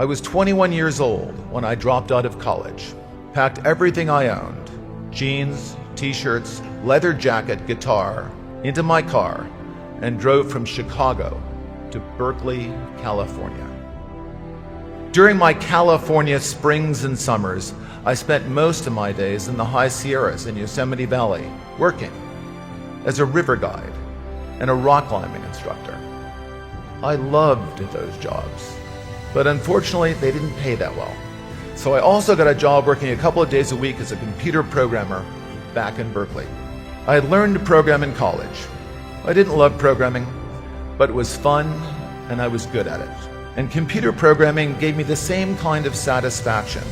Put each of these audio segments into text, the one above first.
I was 21 years old when I dropped out of college, packed everything I owned, jeans, t-shirts, leather jacket, guitar, into my car, and drove from Chicago to Berkeley, California. During my California springs and summers, I spent most of my days in the high Sierras in Yosemite Valley, working as a river guide and a rock climbing instructor. I loved those jobs, but unfortunately they didn't pay that well. So I also got a job working a couple of days a week as a computer programmer back in Berkeley. I had learned to program in college. I didn't love programming, but it was fun and I was good at it. And computer programming gave me the same kind of satisfaction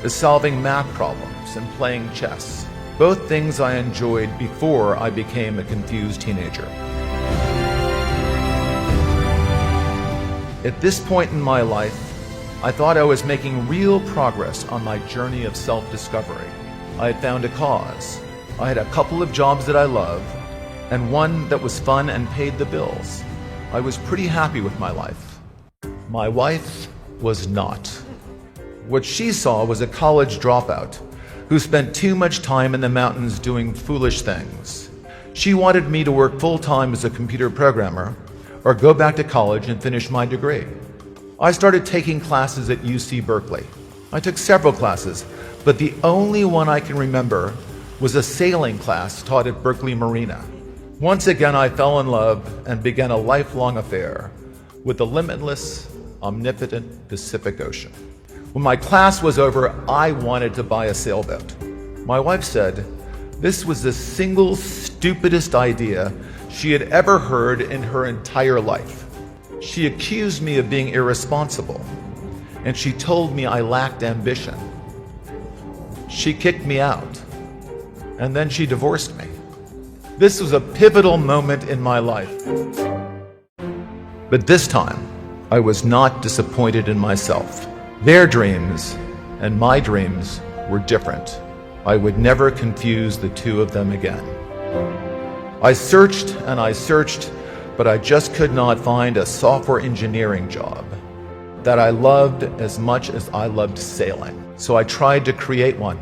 as solving math problems and playing chess, both things I enjoyed before I became a confused teenager. At this point in my life, I thought I was making real progress on my journey of self-discovery. I had found a cause. I had a couple of jobs that I loved, and one that was fun and paid the bills. I was pretty happy with my life. My wife was not. What she saw was a college dropout who spent too much time in the mountains doing foolish things. She wanted me to work full-time as a computer programmer or go back to college and finish my degree. I started taking classes at UC Berkeley. I took several classes, but the only one I can remember was a sailing class taught at Berkeley Marina. Once again, I fell in love and began a lifelong affair with the limitless, omnipotent Pacific Ocean. When my class was over, I wanted to buy a sailboat. My wife said this was the single stupidest idea she had ever heard in her entire life. She accused me of being irresponsible, and she told me I lacked ambition. She kicked me out, and then she divorced me. This was a pivotal moment in my life. But this time, I was not disappointed in myself. Their dreams and my dreams were different. I would never confuse the two of them again. I searched and I searched, but I just could not find a software engineering job that I loved as much as I loved sailing. So I tried to create one.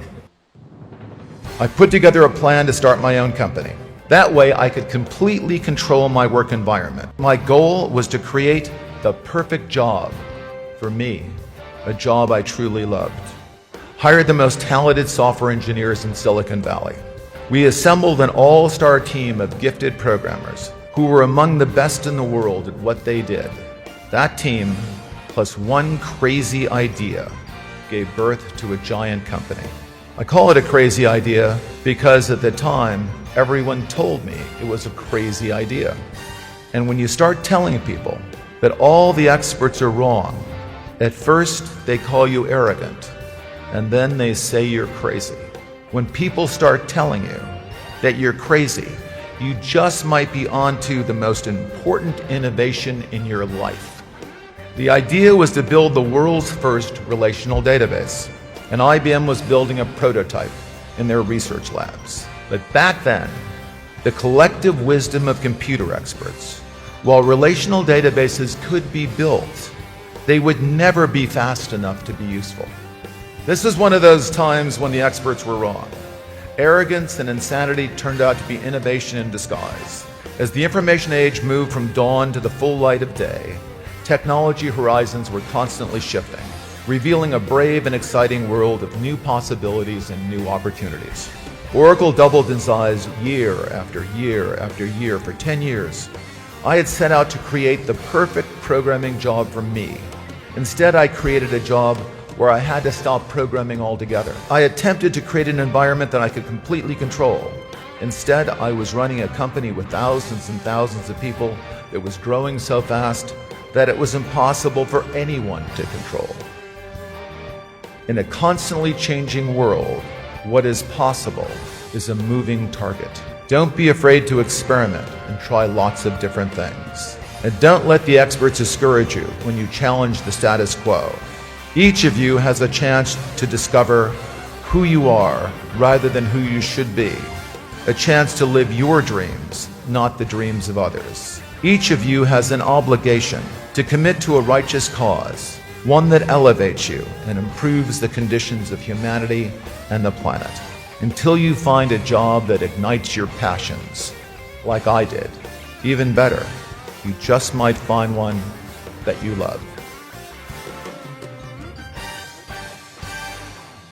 I put together a plan to start my own company. That way I could completely control my work environment. My goal was to create the perfect job for me, a job I truly loved. Hired the most talented software engineers in Silicon Valley. We assembled an all-star team of gifted programmers who were among the best in the world at what they did. That team, plus one crazy idea, gave birth to a giant company. I call it a crazy idea because at the time, everyone told me it was a crazy idea. And when you start telling people that all the experts are wrong, at first they call you arrogant, and then they say you're crazy. When people start telling you that you're crazy, you just might be onto the most important innovation in your life. The idea was to build the world's first relational database, and IBM was building a prototype in their research labs. But back then, the collective wisdom of computer experts, while relational databases could be built, they would never be fast enough to be useful. This is one of those times when the experts were wrong. Arrogance and insanity turned out to be innovation in disguise. As the information age moved from dawn to the full light of day, technology horizons were constantly shifting, revealing a brave and exciting world of new possibilities and new opportunities. Oracle doubled in size year after year after year for 10 years. I had set out to create the perfect programming job for me. Instead, I created a job where I had to stop programming altogether. I attempted to create an environment that I could completely control. Instead, I was running a company with thousands and thousands of people that was growing so fast that it was impossible for anyone to control. In a constantly changing world, what is possible is a moving target. Don't be afraid to experiment and try lots of different things. And don't let the experts discourage you when you challenge the status quo. Each of you has a chance to discover who you are rather than who you should be. A chance to live your dreams, not the dreams of others. Each of you has an obligation to commit to a righteous cause one that elevates you and improves the conditions of humanity and the planet, until you find a job that ignites your passions, like I did. Even better, you just might find one that you love.